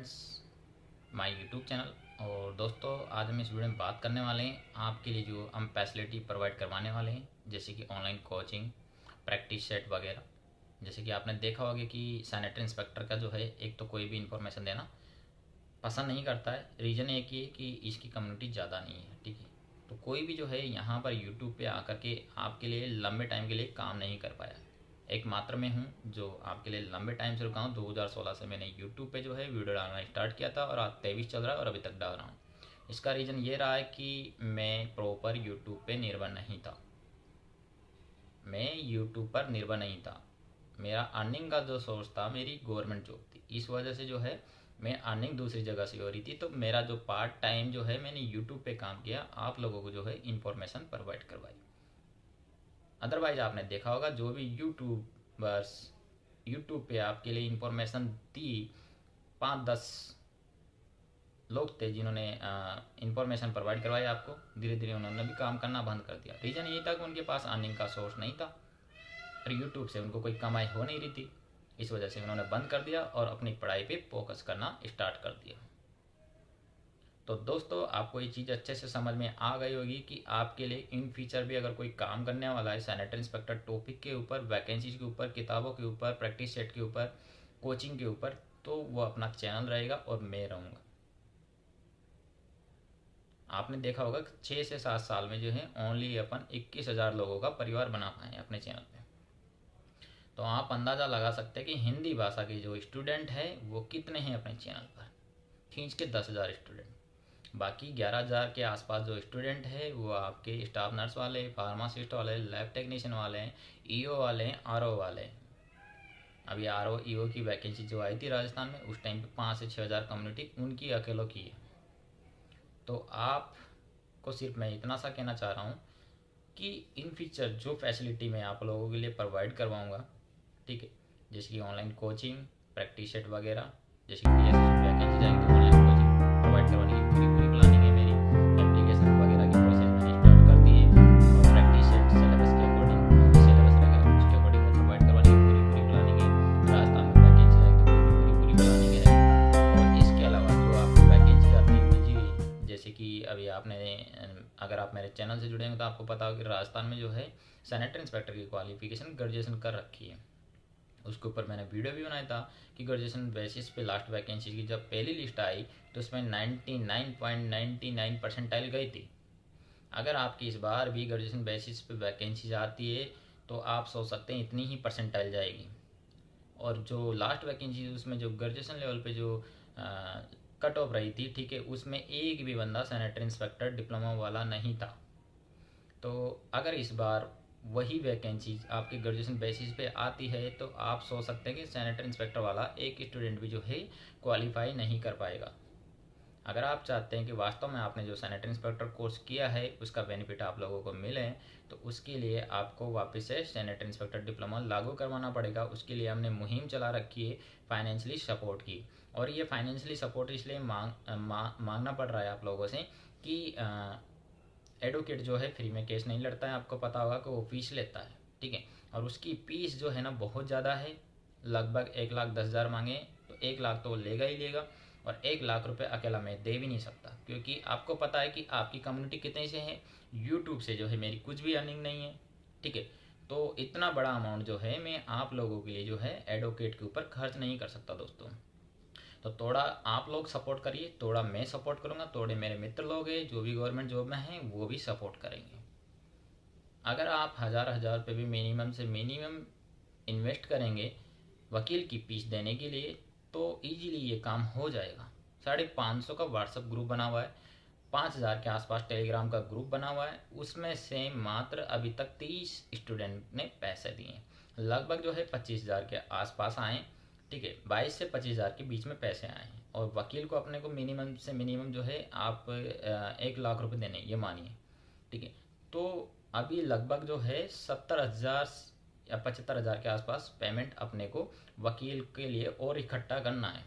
Friends, my YouTube channel. और दोस्तों, आज हम इस वीडियो में बात करने वाले हैं आपके लिए जो हम फैसिलिटी प्रोवाइड करवाने वाले हैं, जैसे कि ऑनलाइन कोचिंग, प्रैक्टिस सेट वगैरह। जैसे कि आपने देखा होगा कि सैनिटरी इंस्पेक्टर का जो है, एक तो कोई भी इंफॉर्मेशन देना पसंद नहीं करता है। रीज़न एक ही है कि इसकी कम्युनिटी ज़्यादा नहीं है, ठीक है। तो कोई भी जो है यहाँ पर यूट्यूब पे आकर के आपके लिए लंबे टाइम के लिए काम नहीं कर पाया। एक मात्र मैं हूँ जो आपके लिए लंबे टाइम से रुका हूँ। 2016 से मैंने यूट्यूब पे जो है वीडियो डालना स्टार्ट किया था और आज 23 चल रहा है और अभी तक डाल रहा हूँ। इसका रीज़न ये रहा है कि मैं प्रॉपर यूट्यूब पे निर्भर नहीं था। मैं यूट्यूब पर निर्भर नहीं था। मेरा अर्निंग का जो सोर्स था मेरी गवर्नमेंट जॉब थी। इस वजह से जो है मैं अर्निंग दूसरी जगह से हो रही थी। तो मेरा जो पार्ट टाइम जो है मैंने यूट्यूब पे काम किया, आप लोगों को जो है इंफॉर्मेशन प्रोवाइड करवाई। अदरवाइज आपने देखा होगा जो भी यूट्यूबर्स यूट्यूब पे आपके लिए इंफॉर्मेशन दी, 5-10 लोग थे जिन्होंने इंफॉर्मेशन प्रोवाइड करवाई आपको। धीरे धीरे उन्होंने भी काम करना बंद कर दिया। रीज़न ये था कि उनके पास अर्निंग का सोर्स नहीं था और यूट्यूब से उनको कोई कमाई हो नहीं रही थी। इस वजह से उन्होंने बंद कर दिया और अपनी पढ़ाई पे फोकस करना स्टार्ट कर दिया। तो दोस्तों, आपको ये चीज़ अच्छे से समझ में आ गई होगी कि आपके लिए इन फ्यूचर भी अगर कोई काम करने वाला है सैनिटरी इंस्पेक्टर टॉपिक के ऊपर, वैकेंसीज के ऊपर, किताबों के ऊपर, प्रैक्टिस सेट के ऊपर, कोचिंग के ऊपर, तो वो अपना चैनल रहेगा और मैं रहूँगा। आपने देखा होगा 6 से 7 साल में जो है ओनली अपन 21,000 लोगों का परिवार बना पाए अपने चैनल पे। तो आप अंदाज़ा लगा सकते हैं कि हिंदी भाषा के जो स्टूडेंट है वो कितने हैं अपने चैनल पर। खींच के 10,000 स्टूडेंट। बाकी 11,000 के आसपास जो स्टूडेंट है वो आपके स्टाफ नर्स वाले, फार्मासिस्ट वाले, लैब टेक्नीशियन वाले हैं, ईओ वाले हैं, आरओ वाले हैं। अभी आरओ ईओ की वैकेंसी जो आई थी राजस्थान में, उस टाइम पे 5 से 6,000 कम्युनिटी उनकी अकेलों की है। तो आपको सिर्फ मैं इतना सा कहना चाह रहा हूँ कि इन फ्यूचर जो फैसिलिटी मैं आप लोगों के लिए प्रोवाइड करवाऊँगा, ठीक है, जैसे कि ऑनलाइन कोचिंग, प्रैक्टिस सेट वगैरह, जैसे कि PSS वैकेंसी जाएंगी तो ऑनलाइन कोचिंग प्रोवाइड करवाने की पूरी प्लानिंग है मेरी। एप्लीकेशन वगैरह की प्रोसेस मैंने स्टार्ट कर दी है और प्रैक्टिस सेट सिलेबस के अकॉर्डिंग सिलेबस रहेगा उसके अकॉर्डिंग प्रोवाइड करवाने की पूरी प्लानिंग है। राजस्थान में वैकेंसी जाएगी तो पूरी प्लानिंग है। और इसके अलावा जो आपको वैकेंसी आती है निजी, जैसे कि अभी आपने अगर आप मेरे चैनल से जुड़े हैं तो आपको पता होगा कि राजस्थान में जो है सैनिटरी इंस्पेक्टर की क्वालिफिकेशन ग्रेजुएशन कर रखी है। उसके ऊपर मैंने वीडियो भी बनाया था कि ग्रेजुएशन बेसिस पे लास्ट वैकेंसी की जब पहली लिस्ट आई तो उसमें 99.99 परसेंटाइल गई थी। अगर आपकी इस बार भी ग्रेजुएशन बेसिस पे वैकेंसी आती है तो आप सोच सकते हैं इतनी ही परसेंटाइल जाएगी। और जो लास्ट वैकेंसी उसमें जो ग्रेजुएशन लेवल पे जो कट ऑफ रही थी, ठीक है, उसमें एक भी बंदा सैनिटरी इंस्पेक्टर डिप्लोमा वाला नहीं था। तो अगर इस बार वही वैकेंसी आपके ग्रेजुएशन बेसिस पे आती है तो आप सोच सकते हैं कि सैनिटरी इंस्पेक्टर वाला एक स्टूडेंट भी जो है क्वालिफाई नहीं कर पाएगा। अगर आप चाहते हैं कि वास्तव में आपने जो सैनिटरी इंस्पेक्टर कोर्स किया है उसका बेनिफिट आप लोगों को मिले, तो उसके लिए आपको वापस से सैनिटरी इंस्पेक्टर डिप्लोमा लागू करवाना पड़ेगा। उसके लिए हमने मुहिम चला रखी है फाइनेंशियली सपोर्ट की। और ये फाइनेंशियली सपोर्ट इसलिए मांगना पड़ रहा है आप लोगों से कि एडवोकेट जो है फ्री में केस नहीं लड़ता है। आपको पता होगा कि वो फीस लेता है, ठीक है, और उसकी फीस जो है ना बहुत ज़्यादा है। लगभग 1,10,000 मांगे तो 1 लाख तो वो लेगा ही लेगा। और 1 लाख रुपए अकेला मैं दे भी नहीं सकता, क्योंकि आपको पता है कि आपकी कम्युनिटी कितने से है। यूट्यूब से जो है मेरी कुछ भी अर्निंग नहीं है, ठीक है। तो इतना बड़ा अमाउंट जो है मैं आप लोगों के लिए जो है एडवोकेट के ऊपर खर्च नहीं कर सकता दोस्तों। तो थोड़ा आप लोग सपोर्ट करिए, थोड़ा मैं सपोर्ट करूँगा, थोड़े मेरे मित्र लोग हैं जो भी गवर्नमेंट जॉब में हैं वो भी सपोर्ट करेंगे। अगर आप हज़ार रुपये भी मिनिमम से मिनिमम इन्वेस्ट करेंगे वकील की फीस देने के लिए तो इजीली ये काम हो जाएगा। 550 का व्हाट्सएप ग्रुप बना हुआ है, 5,000 के आसपास टेलीग्राम का ग्रुप बना हुआ है। उसमें से मात्र अभी तक 30 स्टूडेंट ने पैसे दिए। लगभग जो है 25,000 के आसपास आए, ठीक है, 22 से 25,000 के बीच में पैसे आए हैं। और वकील को अपने को मिनिमम से मिनिमम जो है आप 1 लाख रुपए देने, ये मानिए, ठीक है। तो अभी लगभग जो है 70,000 या 75,000 के आसपास पेमेंट अपने को वकील के लिए और इकट्ठा करना है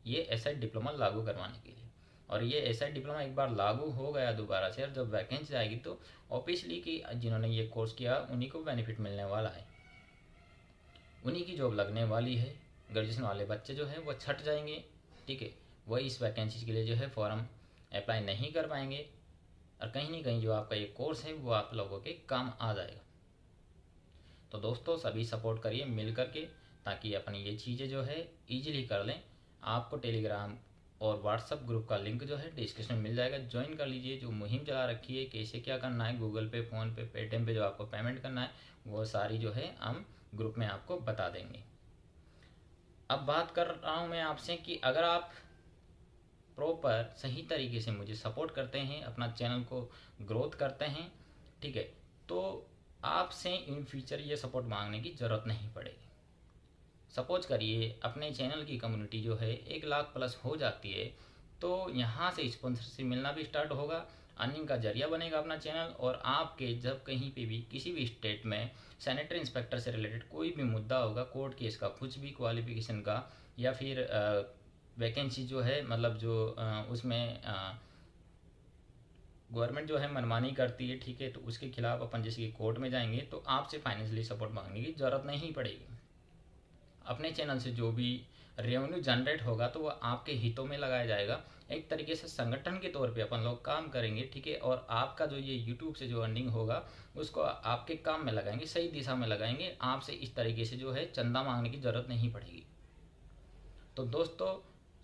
ये एसआई डिप्लोमा लागू करवाने के लिए। और ये एसआई डिप्लोमा एक बार लागू हो गया दोबारा से, और जब वैकेंसी आएगी तो ऑब्वियसली कि जिन्होंने ये कोर्स किया उन्हीं को बेनिफिट मिलने वाला है, उन्हीं की जॉब लगने वाली है। ग्रेजुएशन वाले बच्चे जो हैं वो छट जाएंगे ठीक है, वह इस वैकेंसी के लिए जो है फॉर्म अप्लाई नहीं कर पाएंगे और कहीं ना कहीं जो आपका ये कोर्स है वो आप लोगों के काम आ जाएगा। तो दोस्तों सभी सपोर्ट करिए मिल करके, ताकि अपनी ये चीज़ें जो है ईजिली कर लें। आपको टेलीग्राम और व्हाट्सअप ग्रुप का लिंक जो है डिस्क्रिप्शन में मिल जाएगा, ज्वाइन कर लीजिए। जो मुहिम चला रखी है कैसे क्या करना है, गूगल पे, फ़ोन पे, पेटीएम पे जो आपको पेमेंट करना है वो सारी जो है हम ग्रुप में आपको बता देंगे। अब बात कर रहा हूँ मैं आपसे कि अगर आप प्रॉपर सही तरीके से मुझे सपोर्ट करते हैं, अपना चैनल को ग्रोथ करते हैं, ठीक है, तो आपसे इन फ्यूचर ये सपोर्ट मांगने की ज़रूरत नहीं पड़ेगी। सपोज करिए अपने चैनल की कम्युनिटी जो है 1 लाख प्लस हो जाती है, तो यहाँ से स्पॉन्सरशिप मिलना भी स्टार्ट होगा, अर्निंग का जरिया बनेगा अपना चैनल। और आपके जब कहीं पे भी किसी भी स्टेट में सैनिटरी इंस्पेक्टर से रिलेटेड कोई भी मुद्दा होगा, कोर्ट केस का, कुछ भी क्वालिफिकेशन का, या फिर वैकेंसी जो है मतलब जो उसमें गवर्नमेंट जो है मनमानी करती है, ठीक है, तो उसके खिलाफ अपन जैसे कि कोर्ट में जाएंगे तो आपसे फाइनेंशियली सपोर्ट मांगने की ज़रूरत नहीं पड़ेगी। अपने चैनल से जो भी रेवेन्यू जनरेट होगा तो वह आपके हितों में लगाया जाएगा। एक तरीके से संगठन के तौर पे अपन लोग काम करेंगे, ठीक है, और आपका जो ये यूट्यूब से जो अर्निंग होगा उसको आपके काम में लगाएंगे, सही दिशा में लगाएंगे। आपसे इस तरीके से जो है चंदा मांगने की ज़रूरत नहीं पड़ेगी। तो दोस्तों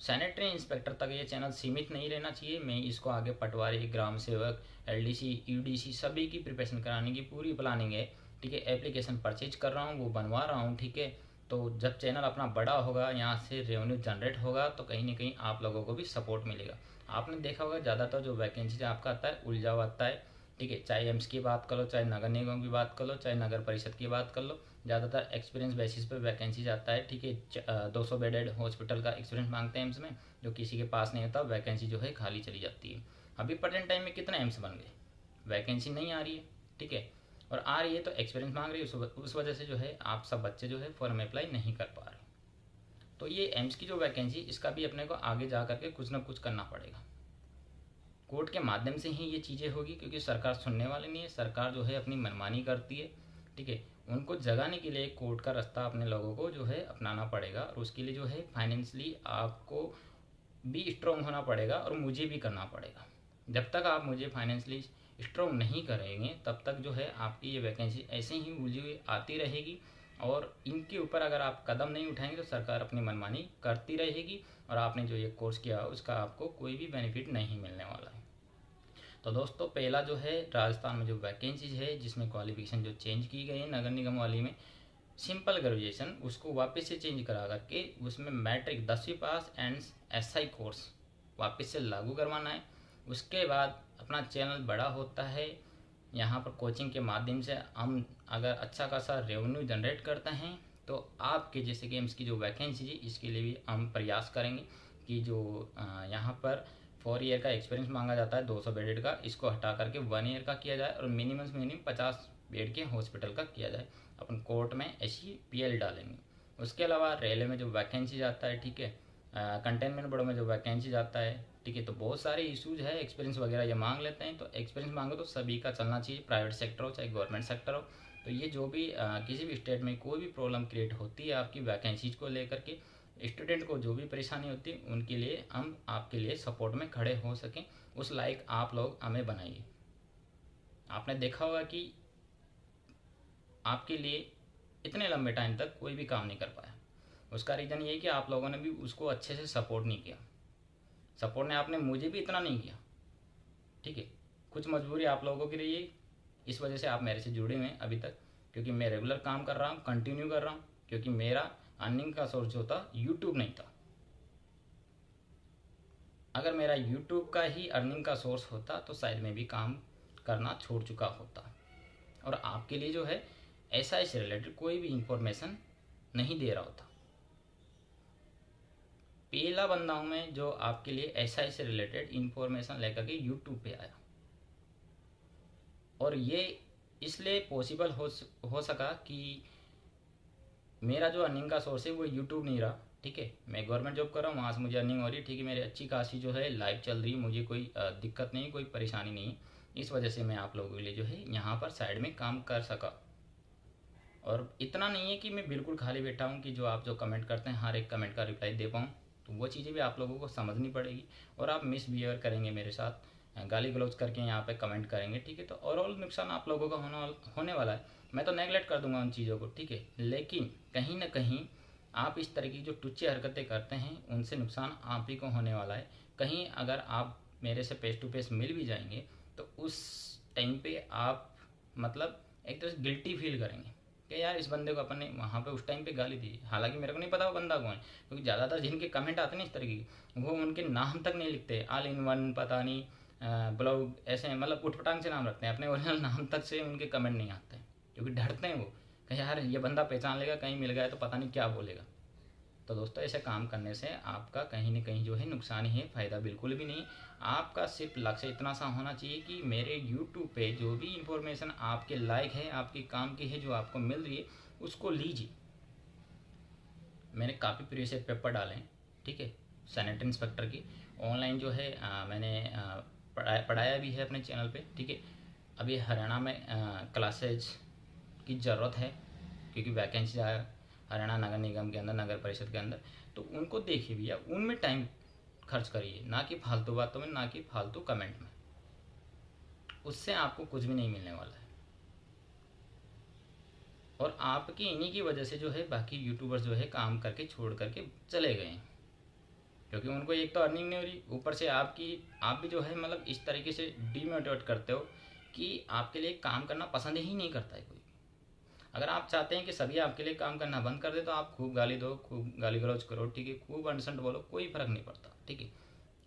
सैनिटरी इंस्पेक्टर तक ये चैनल सीमित नहीं रहना चाहिए। मैं इसको आगे पटवारी, ग्राम सेवक, एलडीसी, यूडीसी सभी की प्रिपरेशन कराने की पूरी प्लानिंग है, ठीक है। एप्लीकेशन परचेज कर रहा हूँ, वो बनवा रहा हूँ, ठीक है। तो जब चैनल अपना बड़ा होगा, यहाँ से रेवेन्यू जनरेट होगा, तो कहीं ना कहीं आप लोगों को भी सपोर्ट मिलेगा। आपने देखा होगा ज़्यादातर जो वैकेंसी आपका आता है उलझा हुआ आता है, ठीक है। चाहे एम्स की बात कर लो, चाहे नगर निगम की बात कर लो, चाहे नगर परिषद की बात कर लो, ज़्यादातर एक्सपीरियंस बेसिस पे वैकेंसी आता है, ठीक है। 200 बेडेड हॉस्पिटल का एक्सपीरियंस मांगते हैं एम्स में, जो किसी के पास नहीं होता, वैकेंसी जो है खाली चली जाती है। अभी प्रेजेंट टाइम में कितने एम्स बन गए, वैकेंसी नहीं आ रही है, ठीक है, और आ रही है तो एक्सपीरियंस मांग रही है। उस वजह से जो है आप सब बच्चे जो है फॉर्म अप्लाई नहीं कर पा रहे। तो ये एम्स की जो वैकेंसी, इसका भी अपने को आगे जा करके कुछ ना कुछ करना पड़ेगा। कोर्ट के माध्यम से ही ये चीज़ें होगी, क्योंकि सरकार सुनने वाली नहीं है। सरकार जो है अपनी मनमानी करती है, ठीक है। उनको जगाने के लिए कोर्ट का रास्ता अपने लोगों को जो है अपनाना पड़ेगा, और उसके लिए जो है फाइनेंशियली आपको भी स्ट्रॉन्ग होना पड़ेगा और मुझे भी करना पड़ेगा। जब तक आप मुझे फाइनेंशियली स्ट्रॉन्ग नहीं करेंगे तब तक जो है आपकी ये वैकेंसी ऐसे ही उलझी हुई आती रहेगी, और इनके ऊपर अगर आप कदम नहीं उठाएंगे तो सरकार अपनी मनमानी करती रहेगी, और आपने जो ये कोर्स किया उसका आपको कोई भी बेनिफिट नहीं मिलने वाला है। तो दोस्तों पहला जो है राजस्थान में जो वैकेंसीज है जिसमें क्वालिफिकेशन जो चेंज की गई है नगर निगम वाली में, सिंपल ग्रेजुएशन उसको वापस से चेंज करा करके उसमें मैट्रिक 10वीं पास एंड एसआई कोर्स वापस से लागू करवाना है। उसके बाद अपना चैनल बड़ा होता है, यहाँ पर कोचिंग के माध्यम से हम अगर अच्छा खासा रेवेन्यू जनरेट करते हैं तो आपके जैसे गेम्स की जो वैकेंसी है इसके लिए भी हम प्रयास करेंगे कि जो यहाँ पर 4 ईयर का एक्सपीरियंस मांगा जाता है 200 बेडेड का, इसको हटा करके 1 ईयर का किया जाए, और मिनिमम 50 बेड के हॉस्पिटल का किया जाए। अपन कोर्ट में ऐसी पीएल डालेंगे। उसके अलावा रेलवे में जो वैकेंसी जाता है, ठीक है, कंटेनमेंट बोर्ड में जो वैकेंसी जाता है, ठीक है, तो बहुत सारे इश्यूज है, एक्सपीरियंस वगैरह ये मांग लेते हैं। तो एक्सपीरियंस मांगो तो सभी का चलना चाहिए, प्राइवेट सेक्टर हो चाहे गवर्नमेंट सेक्टर हो। तो ये जो भी किसी भी स्टेट में कोई भी प्रॉब्लम क्रिएट होती है आपकी वैकेंसीज को लेकर के, स्टूडेंट को जो भी परेशानी होती है उनके लिए हम आपके लिए सपोर्ट में खड़े हो सकें, उस लायक आप लोग हमें बनाइए। आपने देखा होगा कि आपके लिए इतने लंबे टाइम तक कोई भी काम नहीं कर पाया, उसका रीज़न ये है कि आप लोगों ने भी उसको अच्छे से सपोर्ट नहीं किया। सपोर्ट ने आपने मुझे भी इतना नहीं किया, ठीक है। कुछ मजबूरी आप लोगों की रही है, इस वजह से आप मेरे से जुड़े हुए हैं अभी तक, क्योंकि मैं रेगुलर काम कर रहा हूँ, कंटिन्यू कर रहा हूँ, क्योंकि मेरा अर्निंग का सोर्स जो था यूट्यूब नहीं था। अगर मेरा यूट्यूब का ही अर्निंग का सोर्स होता तो शायद मैं भी काम करना छोड़ चुका होता, और आपके लिए जो है एसआई से रिलेटेड कोई भी इंफॉर्मेशन नहीं दे रहा होता। पहला बंदा हूं मैं जो आपके लिए एसआई से रिलेटेड इंफॉर्मेशन लेकर के यूट्यूब पे आया, और ये इसलिए पॉसिबल हो सका कि मेरा जो अर्निंग का सोर्स है वो यूट्यूब नहीं रहा, ठीक है। मैं गवर्नमेंट जॉब कर रहा हूँ, वहाँ से मुझे अर्निंग हो रही है, ठीक है, मेरी अच्छी खासी जो है लाइफ चल रही है, मुझे कोई दिक्कत नहीं, कोई परेशानी नहीं। इस वजह से मैं आप लोगों के लिए जो है यहाँ पर साइड में काम कर सका। और इतना नहीं है कि मैं बिल्कुल खाली बैठा हूँ कि जो आप जो कमेंट करते हैं हर एक कमेंट का रिप्लाई दे पाऊँ, तो वो चीज़ें भी आप लोगों को समझनी पड़ेगी। और आप मिसबिहेव करेंगे मेरे साथ, गाली गलौज करके यहाँ पे कमेंट करेंगे, ठीक है, तो ओवरऑल नुकसान आप लोगों का होने वाला है। मैं तो नेगलेक्ट कर दूंगा उन चीज़ों को, ठीक है, लेकिन कहीं ना कहीं आप इस तरह की जो टुच्ची हरकतें करते हैं उनसे नुकसान आप ही को होने वाला है। कहीं अगर आप मेरे से फेस टू फेस मिल भी जाएंगे तो उस टाइम पे आप मतलब एक तरह से गिल्टी फील करेंगे कि यार इस बंदे को अपन ने वहाँ पे उस टाइम पे गाली दी। हालांकि मेरे को नहीं पता वो बंदा कौन है, क्योंकि ज़्यादातर जिनके कमेंट आते हैं ना इस तरह की, वो उनके नाम तक नहीं लिखते, ऑल इन वन पता नहीं ब्लॉग ऐसे, मतलब उठपटांग से नाम रखते हैं, अपने ओरिजिनल नाम तक से उनके कमेंट नहीं आते हैं, क्योंकि डरते हैं वो कि यार ये बंदा पहचान लेगा, कहीं मिल गया तो पता नहीं क्या बोलेगा। तो दोस्तों ऐसे काम करने से आपका कहीं ना कहीं जो है नुकसान ही है, फ़ायदा बिल्कुल भी नहीं। आपका सिर्फ लक्ष्य इतना सा होना चाहिए कि मेरे यूट्यूब पे जो भी इंफॉर्मेशन आपके लायक है, आपके काम की है, जो आपको मिल रही है उसको लीजिए। मैंने काफ़ी प्रीवियस पेपर डाले हैं, ठीक है, सैनिटरी इंस्पेक्टर की ऑनलाइन जो है मैंने पढ़ाया भी है अपने चैनल पे, ठीक है। अभी हरियाणा में क्लासेज की ज़रूरत है, क्योंकि वैकेंसी आया हरियाणा नगर निगम के अंदर, नगर परिषद के अंदर, तो उनको देखिए भैया, उनमें टाइम खर्च करिए, ना कि फालतू बातों में, ना कि फालतू कमेंट में। उससे आपको कुछ भी नहीं मिलने वाला है। और आपकी इन्हीं की वजह से जो है बाकी यूट्यूबर्स जो है काम करके छोड़ करके चले गए हैं, क्योंकि उनको एक तो अर्निंग नहीं हो रही, ऊपर से आप भी जो है मतलब इस तरीके से डीमोटिवेट करते हो कि आपके लिए काम करना पसंद ही नहीं करता है कोई। अगर आप चाहते हैं कि सभी आपके लिए काम करना बंद कर दे, तो आप खूब गाली दो, खूब गाली गलौज करो, ठीक है, खूब अनसंट बोलो, कोई फर्क नहीं पड़ता, ठीक है।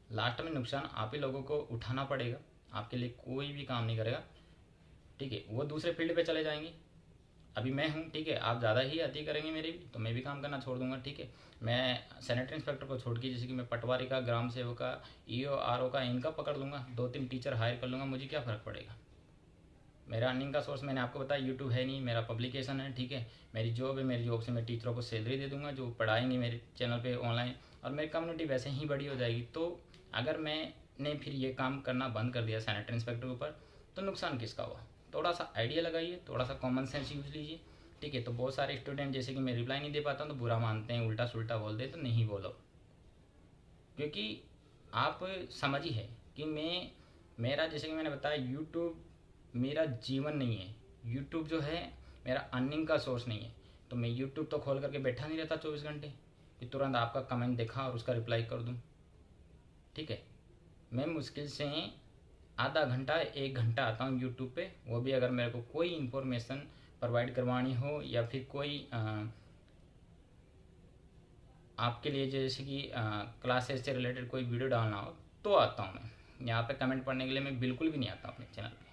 लास्ट में नुकसान आप ही लोगों को उठाना पड़ेगा, आपके लिए कोई भी काम नहीं करेगा, ठीक है। वो दूसरे फील्ड पे चले जाएंगे। अभी मैं हूँ, ठीक है, आप ज़्यादा ही अति करेंगे मेरी भी, तो मैं भी काम करना छोड़ दूंगा, ठीक है। मैं सैनिटरी इंस्पेक्टर को छोड़ के जैसे कि मैं पटवारी का, ग्राम सेवक का, ईओ आरओ का, इनका पकड़ लूँगा, 2-3 टीचर हायर कर लूँगा, मुझे क्या फ़र्क पड़ेगा। मेरा अर्निंग का सोर्स मैंने आपको बताया यूट्यूब है नहीं, मेरा पब्लिकेशन है, ठीक है। मेरी जॉब है, मेरी जॉब से मैं टीचरों को सैलरी दे दूंगा जो पढ़ाएंगे मेरे चैनल पे ऑनलाइन, और मेरी कम्युनिटी वैसे ही बड़ी हो जाएगी। तो अगर मैंने फिर ये काम करना बंद कर दिया सैनिटरी इंस्पेक्टर के ऊपर, तो नुकसान किसका हुआ। थोड़ा सा आइडिया लगाइए, थोड़ा सा कॉमन सेंस यूज लीजिए, ठीक है। तो बहुत सारे स्टूडेंट जैसे कि मैं रिप्लाई नहीं दे पाता हूँ तो बुरा मानते हैं, उल्टा सुल्टा बोल दे, तो नहीं बोलो, क्योंकि आप समझिए है कि मेरा जैसे कि मैंने बताया, यूट्यूब मेरा जीवन नहीं है, यूट्यूब जो है मेरा अर्निंग का सोर्स नहीं है। तो मैं यूट्यूब तो खोल करके बैठा नहीं रहता 24 घंटे कि तुरंत आपका कमेंट देखा और उसका रिप्लाई कर दूं, ठीक है। मैं मुश्किल से आधा घंटा 1 घंटा आता हूँ यूट्यूब पे, वो भी अगर मेरे को कोई इन्फॉर्मेशन प्रोवाइड करवानी हो या फिर कोई आपके लिए जैसे कि क्लासेस से रिलेटेड कोई वीडियो डालना हो तो आता हूँ मैं। यहाँ पे कमेंट पढ़ने के लिए मैं बिल्कुल भी नहीं आता अपने चैनल पे।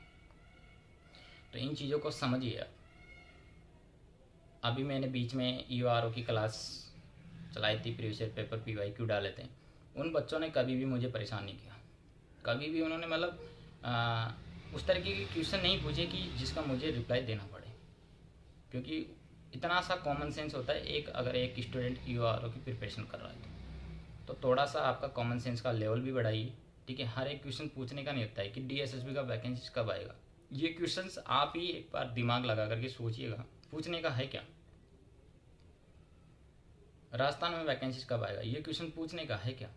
तो इन चीज़ों को समझिए आप। अभी मैंने बीच में ईओआरओ की क्लास चलाई थी, प्रीवियस पेपर पीवाईक्यू डाले थे। उन बच्चों ने कभी भी मुझे परेशान नहीं किया, कभी भी उन्होंने मतलब उस तरीके के क्वेश्चन नहीं पूछे कि जिसका मुझे रिप्लाई देना पड़े, क्योंकि इतना सा कॉमन सेंस होता है। अगर एक स्टूडेंट ईओआरओ की प्रिपरेशन कर रहा है तो थोड़ा सा आपका कॉमन सेंस का लेवल भी बढ़ाइए, ठीक है। हर एक क्वेश्चन पूछने का नहीं होता है कि डीएसएसबी का वैकेंसी कब आएगा। ये क्वेश्चंस आप ही एक बार दिमाग लगा करके सोचिएगा, पूछने का है क्या। राजस्थान में वैकेंसी कब आएगा, ये क्वेश्चन पूछने का है क्या,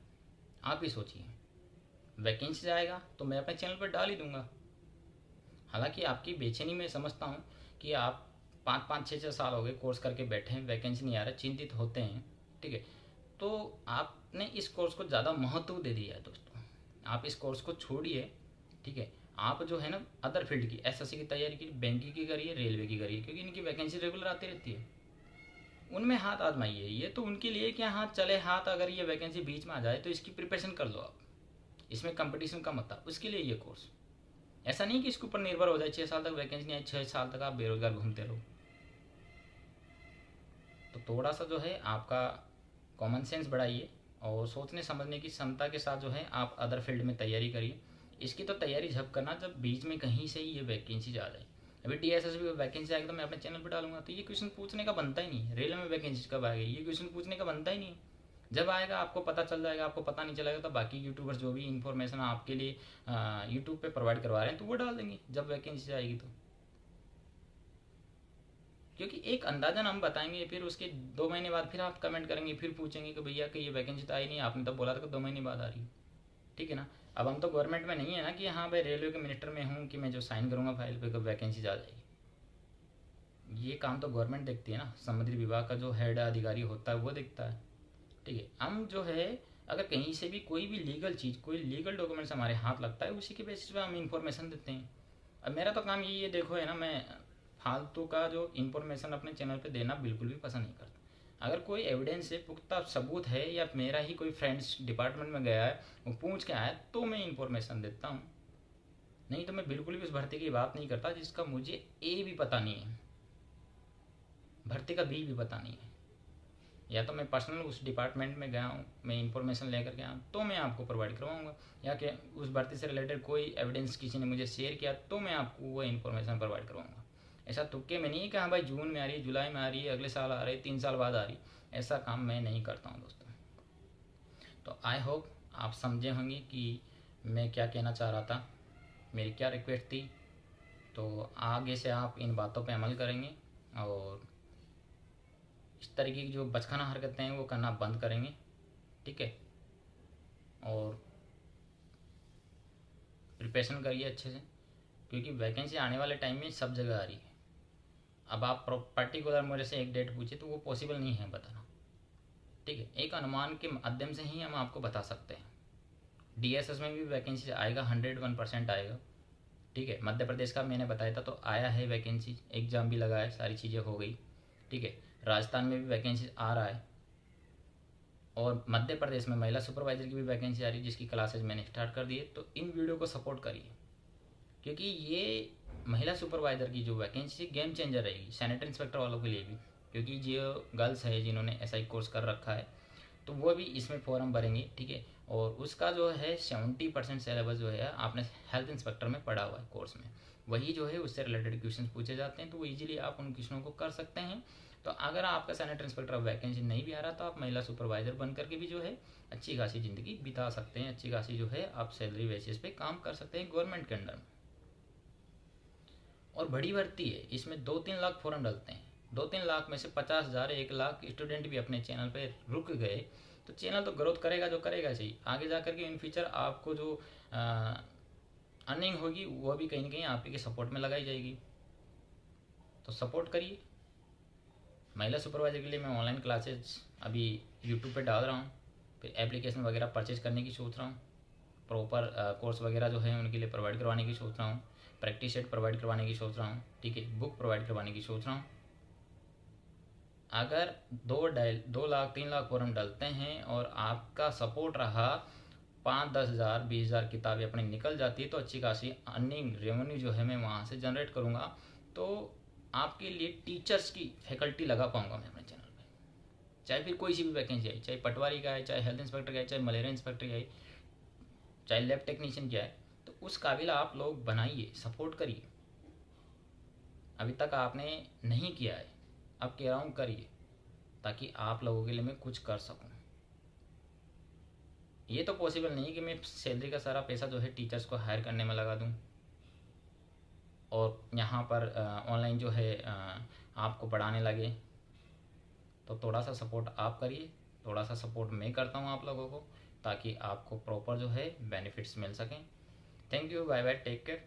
आप ही सोचिए। वैकेंसी आएगा तो मैं अपने चैनल पर डाल ही दूंगा। हालांकि आपकी बेचैनी मैं समझता हूँ कि आप 5-5, 6-6 साल हो गए कोर्स करके बैठे हैं, वैकेंसी नहीं आ रहा, चिंतित होते हैं, ठीक है। तो आपने इस कोर्स को ज़्यादा महत्व दे दिया है दोस्तों, आप इस कोर्स को छोड़िए, ठीक है। आप जो है ना अदर फील्ड की, एसएससी की तैयारी की, बैंकिंग की करिए, रेलवे की करिए, क्योंकि इनकी वैकेंसी रेगुलर आती रहती है, उनमें हाथ आजमाइए। ये तो उनके लिए क्या हाथ चले हाथ, अगर ये वैकेंसी बीच में आ जाए तो इसकी प्रिपरेशन कर लो आप, इसमें कंपटीशन कम होता, उसके लिए ये कोर्स। ऐसा नहीं कि इसके ऊपर निर्भर हो जाए 6 साल तक वैकेंसी नहीं आई, 6 साल तक आप बेरोजगार घूमते रहो। तो थोड़ा सा जो है आपका कॉमन सेंस बढ़ाइए और सोचने समझने की क्षमता के साथ जो है आप अदर फील्ड में तैयारी करिए। इसकी तो तैयारी जब करना जब बीच में कहीं से ही ये वैकेंसी आ जाए। अभी डीएसएसबी वैकेंसी आएगी तो मैं अपने चैनल पर डालूंगा, तो ये क्वेश्चन पूछने का बनता ही नहीं। रेलवे में वैकेंसी कब आएगी, ये क्वेश्चन पूछने का बनता ही नहीं। जब आएगा आपको पता चल जाएगा, आपको पता नहीं चलेगा तो बाकी यूट्यूबर्स जो भी इन्फॉर्मेशन आपके लिए यूट्यूब पे प्रोवाइड करवा रहे हैं तो वो डाल देंगे जब वैकेंसी आएगी। तो क्योंकि एक अंदाजन हम बताएंगे, फिर उसके 2 महीने बाद फिर आप कमेंट करेंगे, फिर पूछेंगे कि भैया कि ये वैकेंसी तो आई नहीं, आपने तो बोला था कि 2 महीने बाद आ रही है। ठीक है ना। अब हम तो गवर्नमेंट में नहीं है ना कि हाँ भाई रेलवे के मिनिस्टर में हूँ कि मैं जो साइन करूँगा फाइल पे वैकेंसी आ जाएगी। ये काम तो गवर्नमेंट देखती है ना, समुद्री विभाग का जो हेड अधिकारी होता है वो देखता है। ठीक है। हम जो है अगर कहीं से भी कोई भी लीगल चीज़, कोई लीगल डॉक्यूमेंट्स हमारे हाथ लगता है, उसी के बेसिस पे हम इंफॉर्मेशन देते हैं। अब मेरा तो काम यही है, देखो है ना, मैं फालतू का जो इन्फॉर्मेशन अपने चैनल पे देना बिल्कुल भी पसंद नहीं करता। अगर कोई एविडेंस है, पुख्ता सबूत है, या मेरा ही कोई फ्रेंड्स डिपार्टमेंट में गया है वो पूछ के आया, तो मैं इन्फॉर्मेशन देता हूँ। नहीं तो मैं बिल्कुल भी उस भर्ती की बात नहीं करता जिसका मुझे ए भी पता नहीं है, भर्ती का बी भी पता नहीं है। या तो मैं पर्सनल उस डिपार्टमेंट में गया हूँ, मैं इंफॉर्मेशन लेकर गया हूँ, तो मैं आपको प्रोवाइड करवाऊँगा। या कि उस भर्ती से रिलेटेड कोई एविडेंस किसी ने मुझे शेयर किया, तो मैं आपको वो इन्फॉर्मेशन प्रोवाइड करवाऊँगा। ऐसा तुक्के में नहीं है कि हाँ भाई जून में आ रही है, जुलाई में आ रही है, अगले साल आ रही है, 3 साल बाद आ रही, ऐसा काम मैं नहीं करता हूँ दोस्तों। तो आई होप आप समझे होंगे कि मैं क्या कहना चाह रहा था, मेरी क्या रिक्वेस्ट थी। तो आगे से आप इन बातों पे अमल करेंगे और इस तरीके की जो बचकाना हरकतें हैं वो करना बंद करेंगे। ठीक है। और प्रिपरेशन करिए अच्छे से, क्योंकि वैकेंसी आने वाले टाइम में सब जगह आ रही है। अब आप पर्टिकुलर मेरे से एक डेट पूछे तो वो पॉसिबल नहीं है बताना। ठीक है। एक अनुमान के माध्यम से ही हम आपको बता सकते हैं। डीएसएस में भी वैकेंसी आएगा, 101% आएगा। ठीक है। मध्य प्रदेश का मैंने बताया था तो आया है वैकेंसी, एग्ज़ाम भी लगा है, सारी चीज़ें हो गई। ठीक है। राजस्थान में भी वैकेंसी आ रहा है, और मध्य प्रदेश में महिला सुपरवाइजर की भी वैकेंसी आ रही है, जिसकी क्लासेज मैंने स्टार्ट कर दी है। तो इन वीडियो को सपोर्ट करिए, क्योंकि ये महिला सुपरवाइजर की जो वैकेंसी गेम चेंजर रहेगी सैनिटरी इंस्पेक्टर वालों के लिए भी, क्योंकि जो गर्ल्स है जिन्होंने एसआई कोर्स कर रखा है तो वो भी इसमें फॉर्म भरेंगे। ठीक है। और उसका जो है 70% सिलेबस जो है आपने हेल्थ इंस्पेक्टर में पढ़ा हुआ है कोर्स में, वही जो है उससे रिलेटेड क्वेश्चन पूछे जाते हैं, तो वो ईजिली आप उन क्वेश्चनों को कर सकते हैं। तो अगर आपका सैनिटरी इंस्पेक्टर वैकेंसी नहीं भी आ रहा तो आप महिला सुपरवाइजर बन करके भी जो है अच्छी खासी ज़िंदगी बिता सकते हैं, अच्छी खासी जो है आप सैलरी बेसिस पे काम कर सकते हैं गवर्नमेंट के अंडर में। और बड़ी भर्ती है, इसमें 2-3 लाख फॉर्म डलते हैं। 2-3 लाख में से 50,000 1 लाख स्टूडेंट भी अपने चैनल पे रुक गए तो चैनल तो ग्रोथ करेगा, जो करेगा चाहिए आगे जा करके इन फ्यूचर आपको जो अर्निंग होगी वो भी कहीं ना कहीं आपके सपोर्ट में लगाई जाएगी। तो सपोर्ट करिए। महिला सुपरवाइजर के लिए मैं ऑनलाइन क्लासेस अभी यूट्यूब पे डाल रहा हूँ, फिर एप्लीकेशन वगैरह परचेज करने की सोच रहा हूँ, प्रॉपर कोर्स वगैरह जो है उनके लिए प्रोवाइड करवाने की सोच रहा हूँ, प्रैक्टिस सेट प्रोवाइड करवाने की सोच रहा हूँ। ठीक है। बुक प्रोवाइड करवाने की सोच रहा हूँ। अगर 2 लाख 3 लाख फॉर्म डलते हैं और आपका सपोर्ट रहा, 5-10 हज़ार 20 हज़ार किताबें अपनी निकल जाती है, तो अच्छी खासी अर्निंग रेवेन्यू जो है मैं वहाँ से जनरेट करूँगा। तो आपके लिए टीचर्स की फैकल्टी लगा पाऊँगा मैं अपने चैनल पे, चाहे फिर कोई सी भी वैकेंसी आए, चाहे पटवारी का है, चाहे हेल्थ इंस्पेक्टर का है, चाहे मलेरिया इंस्पेक्टर का है, चाहे लैब टेक्नीशियन क्या है, तो उस काबिल आप लोग बनाइए, सपोर्ट करिए। अभी तक आपने नहीं किया है, अब कह रहा हूँ करिए, ताकि आप लोगों के लिए मैं कुछ कर सकूँ। ये तो पॉसिबल नहीं कि मैं सैलरी का सारा पैसा जो है टीचर्स को हायर करने में लगा दूँ और यहाँ पर ऑनलाइन जो है आपको पढ़ाने लगे। तो थोड़ा सा सपोर्ट आप करिए, थोड़ा सा सपोर्ट मैं करता हूँ आप लोगों को, ताकि आपको प्रॉपर जो है बेनिफिट्स मिल सकें। Thank you, bye bye, take care.